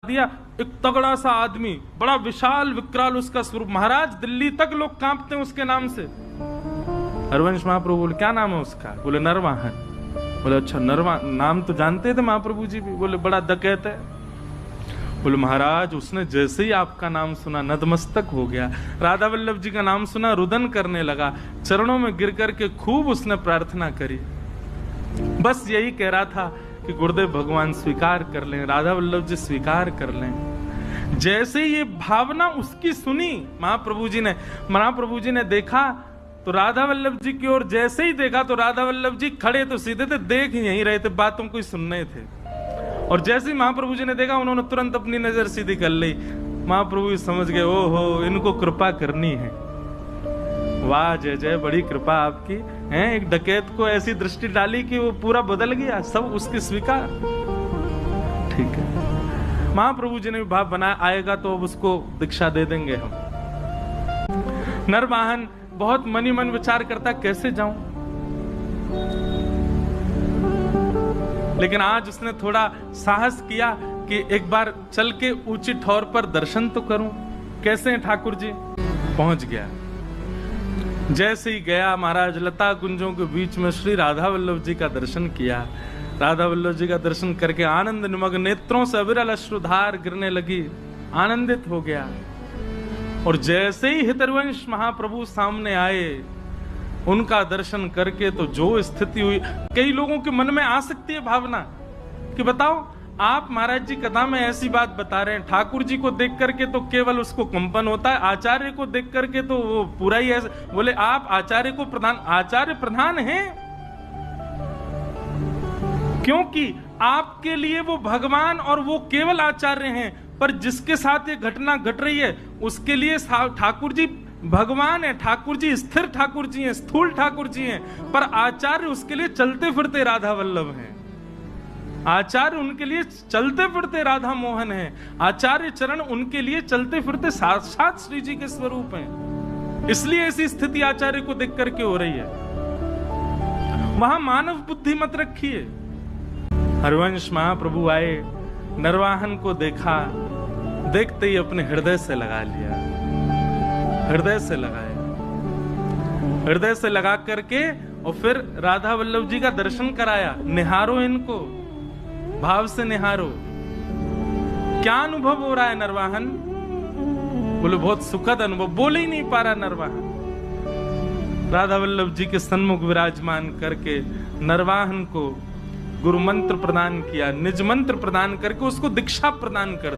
दिया। एक तगड़ा सा आदमी, बड़ा विशाल विकराल उसका स्वरूप, महाराज दिल्ली तक लोग कांपते हैं उसके नाम से। हरवंश महाप्रभु बोले क्या नाम है उसका? बोले नरवाहन। बोले अच्छा नरवाहन नाम तो जानते थे महाप्रभु जी भी? बोले बड़ा डकैत है। बोले महाराज उसने जैसे ही आपका नाम सुना नतमस्तक हो गया, राधा वल्लभ जी का नाम सुना रुदन करने लगा, चरणों में गिर करके खूब उसने प्रार्थना करी। बस यही कह रहा था कि गुरुदेव भगवान स्वीकार कर लें, राधा वल्लभ जी स्वीकार कर लें। जैसे ये भावना उसकी सुनी महाप्रभु जी ने देखा तो राधा वल्लभ जी की ओर जैसे ही देखा तो राधा वल्लभ जी खड़े तो सीधे थे, देख यहीं रहे थे, बातों को ही सुनने थे। और जैसे ही महाप्रभु जी ने देखा उन्होंने तुरंत अपनी नजर सीधी कर ली। महाप्रभु जी समझ गए, ओहो इनको कृपा करनी है। वाह जय जय, बड़ी कृपा आपकी है। एक डकैत को ऐसी दृष्टि डाली कि वो पूरा बदल गया, सब उसकी स्वीकार। ठीक है, महाप्रभु जी ने भी भाव बनाया, आएगा तो अब उसको दीक्षा दे देंगे हम। नरवाहन बहुत मनी मन विचार करता कैसे जाऊं, लेकिन आज उसने थोड़ा साहस किया कि एक बार चल के ऊंची ठौर पर दर्शन तो करूं। कैसे हैं ठाकुर जी? पहुंच गया। जैसे ही गया महाराज लता कुंजों के बीच में श्री राधा वल्लभ जी का दर्शन किया। राधा वल्लभ जी का दर्शन करके आनंद निमग्न नेत्रों से अविरल अश्रुधार गिरने लगी, आनंदित हो गया। और जैसे ही हितरवंश महाप्रभु सामने आए, उनका दर्शन करके तो जो स्थिति हुई, कई लोगों के मन में आ सकती है भावना कि बताओ आप महाराज जी कथा में ऐसी बात बता रहे हैं, ठाकुर जी को देख करके तो केवल उसको कंपन होता है, आचार्य को देख करके तो वो पूरा ही ऐसे। बोले आप आचार्य प्रधान हैं, क्योंकि आपके लिए वो भगवान और वो केवल आचार्य हैं, पर जिसके साथ ये घटना घट रही है उसके लिए ठाकुर जी भगवान है, ठाकुर जी स्थिर ठाकुर जी हैं, स्थूल ठाकुर जी हैं, पर आचार्य उसके लिए चलते फिरते राधा वल्लभ हैं। आचार्य उनके लिए चलते फिरते राधा मोहन है। आचार्य चरण उनके लिए चलते फिरते साक्षात श्री जी के स्वरूप हैं। इसलिए ऐसी स्थिति आचार्य को देख करके हो रही है। वहां मानव बुद्धि मत रखिए। हरवंश महाप्रभु आए, नरवाहन को देखा, देखते ही अपने हृदय से लगा लिया, हृदय से लगाया, हृदय से लगा करके और फिर राधा वल्लभ जी का दर्शन कराया। निहारो इनको, भाव से निहारो। क्या अनुभव हो रहा है नरवाहन? बोले बहुत सुखद अनुभव। बोले ही नहीं पा रहा नरवाहन। राधा वल्लभ जी के सन्मुख विराजमान करके नरवाहन को गुरु मंत्र प्रदान किया, निज मंत्र प्रदान करके उसको दीक्षा प्रदान कर